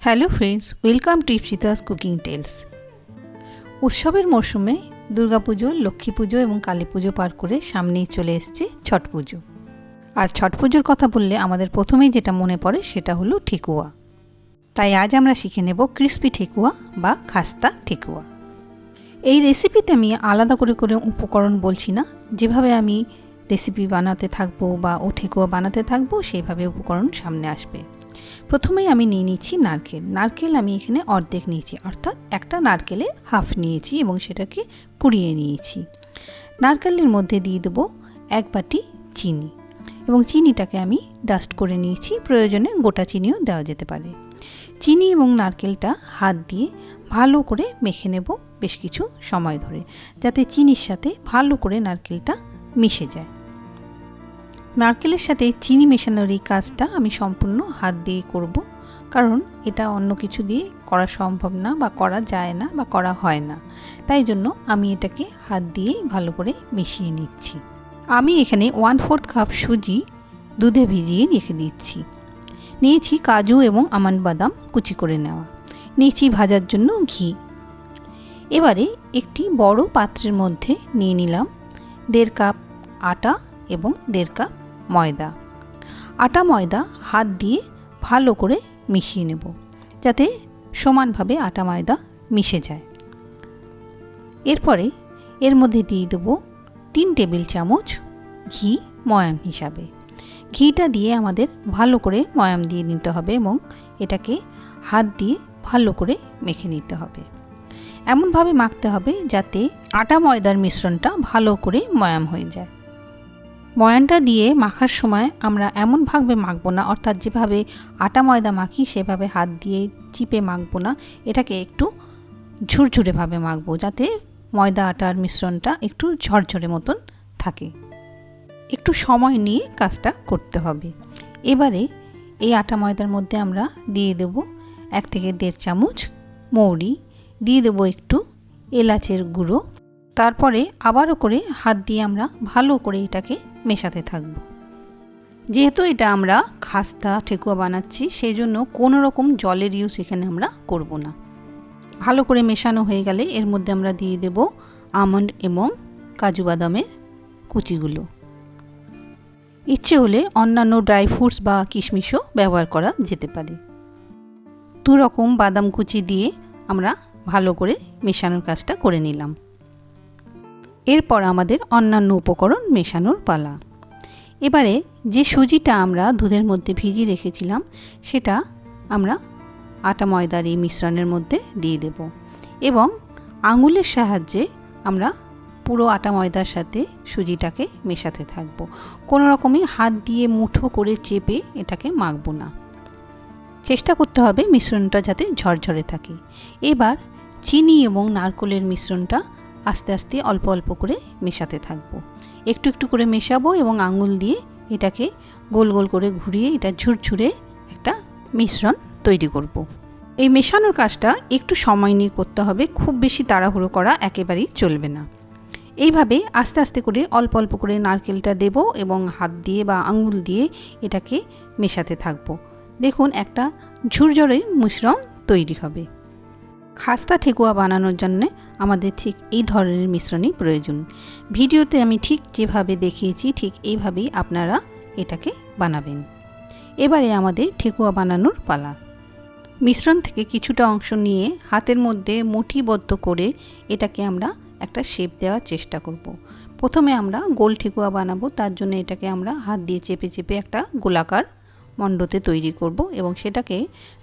Hello friends, welcome to Ipsita's cooking tales. উৎসবের মরশুমে দুর্গাপুজো, লক্ষ্মী পুজো এবং কালী পুজো পার করে সামনেই চলে এসছে ছট পুজো। আর ছট পুজোর কথা বললে আমাদের প্রথমেই যেটা মনে পড়ে সেটা হলো ঠেকুয়া। তাই আজ আমরা শিখে নেব ক্রিস্পি ঠেকুয়া বা খাস্তা ঠেকুয়া। এই রেসিপিতে আমি আলাদা করে উপকরণ বলছি না, যেভাবে আমি রেসিপি বানাতে থাকবো বা ঠেকুয়া বানাতে থাকবো সেইভাবে উপকরণ সামনে আসবে। প্রথমেই আমি নিয়ে নিচ্ছি নারকেল আমি এখানে অর্ধেক নিয়েছি, অর্থাৎ একটা নারকেলের হাফ নিয়েছি এবং সেটাকে কুড়িয়ে নিয়েছি। নারকেলের মধ্যে দিয়ে দেবো 1 বাটি চিনি এবং চিনিটাকে আমি ডাস্ট করে নিয়েছি, প্রয়োজনে গোটা চিনিও দেওয়া যেতে পারে। চিনি এবং নারকেলটা হাত দিয়ে ভালো করে মেখে নেব বেশ কিছু সময় ধরে, যাতে চিনির সাথে ভালো করে নারকেলটা মিশে যায়। নারকেলের সাথে চিনি মেশানোর এই কাজটা আমি সম্পূর্ণ হাত দিয়ে করব, কারণ এটা অন্য কিছু দিয়ে করা সম্ভব না বা করা যায় না বা করা হয় না। তাই জন্য আমি এটাকে হাত দিয়েই ভালো করে মিশিয়ে নিচ্ছি। আমি এখানে 1/4 কাপ সুজি দুধে ভিজিয়ে রেখে দিচ্ছি। নিয়েছি কাজু এবং আমন্ড বাদাম কুচি করে নেওয়া। নিয়েছি ভাজার জন্য ঘি। এবারে একটি বড় পাত্রের মধ্যে নিয়ে নিলাম 1.5 কাপ আটা এবং 1.5 কাপ ময়দা। আটা ময়দা হাত দিয়ে ভালো করে মিশিয়ে নেব, যাতে সমানভাবে আটা ময়দা মিশে যায়। এরপরে এর মধ্যে দিয়ে দেব 3 টেবিল চামচ ঘি ময়াম হিসাবে। ঘিটা দিয়ে আমাদের ভালো করে ময়াম দিয়ে নিতে হবে এবং এটাকে হাত দিয়ে ভালো করে মেখে নিতে হবে। এমনভাবে মাখতে হবে যাতে আটা ময়দার মিশ্রণটা ভালো করে ময়াম হয়ে যায়। ময়ানটা দিয়ে মাখার সময় আমরা এমনভাবে মাখবো না, অর্থাৎ যেভাবে আটা ময়দা মাখি সেভাবে হাত দিয়ে চিপে মাখবো না। এটাকে একটু ঝুরঝুরেভাবে মাখবো, যাতে ময়দা আটার মিশ্রণটা একটু ঝরঝরে মতন থাকে। একটু সময় নিয়ে কাজটা করতে হবে। এবারে এই আটা ময়দার মধ্যে আমরা দিয়ে দেব 1 থেকে 1.5 চামচ মৌরি, দিয়ে দেব একটু এলাচের গুঁড়ো। তারপরে আবারও করে হাত দিয়ে আমরা ভালো করে এটাকে মেশাতে থাকব। যেহেতু এটা আমরা খাস্তা ঠেকুয়া বানাচ্ছি, সেই জন্য কোনো রকম জলের ইউজ এখানে আমরা করব না। ভালো করে মেশানো হয়ে গেলে এর মধ্যে আমরা দিয়ে দেব আমন্ড এবং কাজু বাদামের কুচিগুলো। ইচ্ছে হলে অন্যান্য ড্রাই ফ্রুটস বা কিশমিশও ব্যবহার করা যেতে পারে। 2 রকম বাদাম কুচি দিয়ে আমরা ভালো করে মেশানোর কাজটা করে নিলাম। এরপর আমাদের অন্যান্য উপকরণ মেশানোর পালা। এবারে যে সুজিটা আমরা দুধের মধ্যে ভিজিয়ে রেখেছিলাম সেটা আমরা আটা ময়দার এই মিশ্রণের মধ্যে দিয়ে দেব এবং আঙুলের সাহায্যে আমরা পুরো আটা ময়দার সাথে সুজিটাকে মেশাতে থাকব। কোনো রকমই হাত দিয়ে মুঠো করে চেপে এটাকে মাখবো না। চেষ্টা করতে হবে মিশ্রণটা যাতে ঝরঝরে থাকে। এবার চিনি এবং নারকেলের মিশ্রণটা আস্তে আস্তে অল্প অল্প করে মেশাতে থাকবো। একটু একটু করে মেশাবো এবং আঙুল দিয়ে এটাকে গোল গোল করে ঘুরিয়ে এটা ঝুরঝুরে একটা মিশ্রণ তৈরি করব। এই মেশানোর কাজটা একটু সময় নিয়ে করতে হবে, খুব বেশি তাড়াহুড়ো করা একেবারেই চলবে না। এইভাবে আস্তে আস্তে করে অল্প অল্প করে নারকেলটা দেব এবং হাত দিয়ে বা আঙুল দিয়ে এটাকে মেশাতে থাকবো। দেখুন একটা ঝুরঝুরে মিশ্রণ তৈরি হবে। খাস্তা ঠেকুয়া বানানোর জন্য আমাদের ঠিক এই ধরনের মিশ্রণই প্রয়োজন। ভিডিওতে আমি ঠিক যেভাবে দেখিয়েছি ঠিক এইভাবেই আপনারা এটাকে বানাবেন। এবারে আমাদের ঠেকুয়া বানানোর পালা। মিশ্রণ থেকে কিছুটা অংশ নিয়ে হাতের মধ্যে মুঠিবদ্ধ করে এটাকে আমরা একটা শেপ দেওয়ার চেষ্টা করব। প্রথমে আমরা গোল ঠেকুয়া বানাবো, তার জন্য এটাকে আমরা হাত দিয়ে চেপে চেপে একটা গোলাকার মণ্ডতে তৈরি করব এবং সেটাকে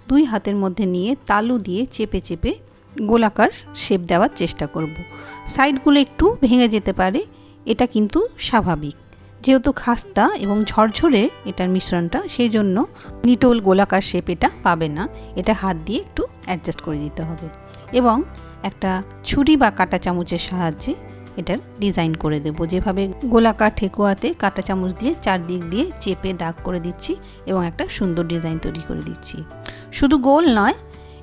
2 হাতের মধ্যে নিয়ে তালু দিয়ে চেপে চেপে গোলাকার শেপ দেওয়ার চেষ্টা করব। সাইডগুলো একটু ভেঙে যেতে পারে, এটা কিন্তু স্বাভাবিক। যেহেতু খাস্তা এবং ঝরঝরে এটার মিশ্রণটা, সেই জন্য নিটোল গোলাকার শেপ এটা পাবে না। এটা হাত দিয়ে একটু অ্যাডজাস্ট করে দিতে হবে এবং একটা ছুরি বা কাঁটা চামচের সাহায্যে এটার ডিজাইন করে দেব। যেভাবে গোলাকার ঠেকুয়াতে কাঁটা চামচ দিয়ে চারদিক দিয়ে চেপে দাগ করে দিচ্ছি এবং একটা সুন্দর ডিজাইন তৈরি করে দিচ্ছি। শুধু গোল নয়,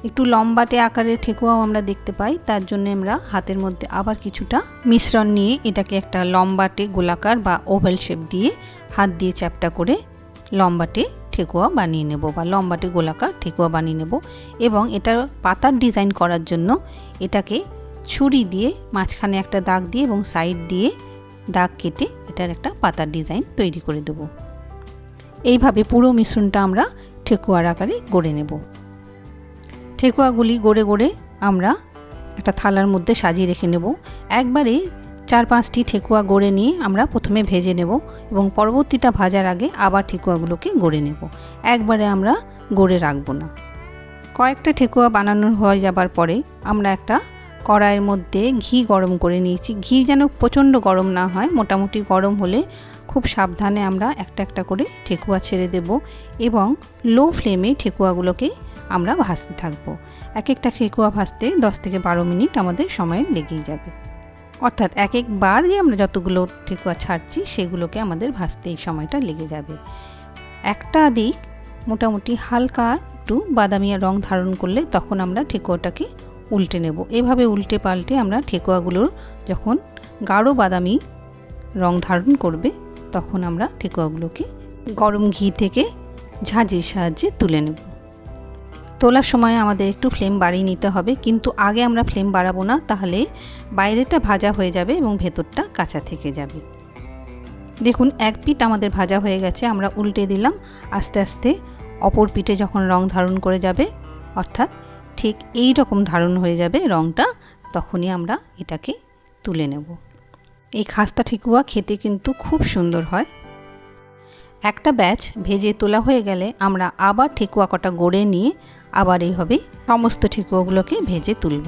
একটু লম্বাটে আকারের ঠেকুয়াও আমরা দেখতে পাই। তার জন্য আমরা হাতের মধ্যে আবার কিছুটা মিশ্রণ নিয়ে এটাকে একটা লম্বাটে গোলাকার বা ওভাল শেপ দিয়ে হাত দিয়ে চ্যাপটা করে লম্বাটে ঠেকুয়া বানিয়ে নেব বা লম্বাটে গোলাকার ঠেকুয়া বানিয়ে নেব। এবং এটার পাতার ডিজাইন করার জন্য এটাকে ছুরি দিয়ে মাঝখানে একটা দাগ দিয়ে এবং সাইড দিয়ে দাগ কেটে এটার একটা পাতার ডিজাইন তৈরি করে দেব। এইভাবে পুরো মিশ্রণটা আমরা ঠেকুয়ার আকারে গড়ে নেব। ঠেকুয়াগুলি গড়ে গড়ে আমরা একটা থালার মধ্যে সাজিয়ে রেখে নেব। একবারে 4-5টি ঠেকুয়া গড়ে নিয়ে আমরা প্রথমে ভেজে নেব এবং পরবর্তীটা ভাজার আগে আবার ঠেকুয়াগুলোকে গড়ে নেব। একবারে আমরা গড়ে রাখবো না। কয়েকটা ঠেকুয়া বানানো হয়ে যাবার পরে আমরা একটা কড়াইয়ের মধ্যে ঘি গরম করে নিয়েছি। ঘি যেন প্রচণ্ড গরম না হয়, মোটামুটি গরম হলে খুব সাবধানে আমরা একটা একটা করে ঠেকুয়া ছেড়ে দেব এবং লো ফ্লেমে ঠেকুয়াগুলোকে আমরা ভাজতে থাকবো। এক একটা ঠেকুয়া ভাজতে 10 থেকে 12 মিনিট আমাদের সময় লেগেই যাবে। অর্থাৎ এক একবার যে আমরা যতগুলো ঠেকুয়া ছাড়ছি সেগুলোকে আমাদের ভাজতে এই সময়টা লেগে যাবে। একটা দিক মোটামুটি হালকা একটু বাদামি রং ধারণ করলে তখন আমরা ঠেকুয়াটাকে উল্টে নেব। এভাবে উল্টে পাল্টে আমরা ঠেকুয়াগুলোর যখন গাঢ় বাদামি রং ধারণ করবে তখন আমরা ঠেকুয়াগুলোকে গরম ঘি থেকে ঝাঁঝির সাহায্যে তুলে নেব। তোলার সময় আমাদের একটু ফ্লেম বাড়িয়ে নিতে হবে, কিন্তু আগে আমরা ফ্লেম বাড়াবো না, তাহলে বাইরেটা ভাজা হয়ে যাবে এবং ভেতরটা কাঁচা থেকে যাবে। দেখুন এক পিঠ আমাদের ভাজা হয়ে গেছে, আমরা উল্টে দিলাম। আস্তে আস্তে অপর পিঠে যখন রং ধারণ করে যাবে, অর্থাৎ ঠিক এই রকম ধারণ হয়ে যাবে রংটা, তখনই আমরা এটাকে তুলে নেব। এই খাস্তা ঠেকুয়া খেতে কিন্তু খুব সুন্দর হয়। একটা ব্যাচ ভেজে তোলা হয়ে গেলে আমরা আবার ঠেকুয়া কটা গড়ে নিয়ে আবার এইভাবে সমস্ত ঠেকুয়াগুলোকে ভেজে তুলব।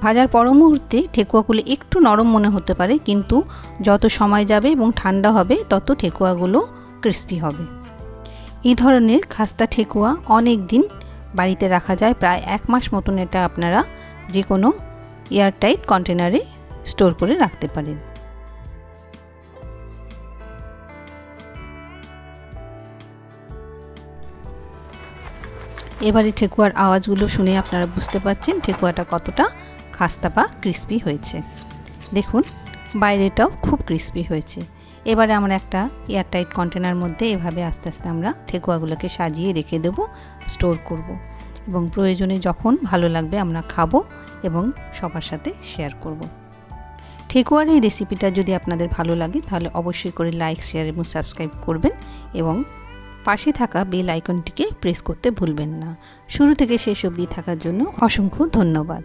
ভাজার পর মুহূর্তে ঠেকুয়াগুলো একটু নরম মনে হতে পারে, কিন্তু যত সময় যাবে এবং ঠান্ডা হবে তত ঠেকুয়াগুলো ক্রিস্পি হবে। এই ধরনের খাস্তা ঠেকুয়া অনেক দিন বাড়িতে রাখা যায়, প্রায় 1 মাস মতন এটা আপনারা যে কোনো এয়ারটাইট কন্টেনারে স্টোর করে রাখতে পারেন। এবারে ঠেকুয়ার আওয়াজগুলো শুনে আপনারা বুঝতে পারছেন ঠেকুয়াটা কতটা খাস্তা বা ক্রিস্পি হয়েছে। দেখুন বাইরেটাও খুব ক্রিস্পি হয়েছে। এবারে আমরা একটা এয়ারটাইট কন্টেনার মধ্যে এভাবে আস্তে আস্তে আমরা ঠেকুয়াগুলোকে সাজিয়ে রেখে দেব, স্টোর করব এবং প্রয়োজনে যখন ভালো লাগবে আমরা খাবো এবং সবার সাথে শেয়ার করব। ঠেকুয়ার এই রেসিপিটা যদি আপনাদের ভালো লাগে তাহলে অবশ্যই করে লাইক, শেয়ার এবং সাবস্ক্রাইব করবেন এবং পাশে থাকা বেল আইকনটিকে প্রেস করতে ভুলবেন না। শুরু থেকে শেষ অবধি থাকার জন্য অসংখ্য ধন্যবাদ।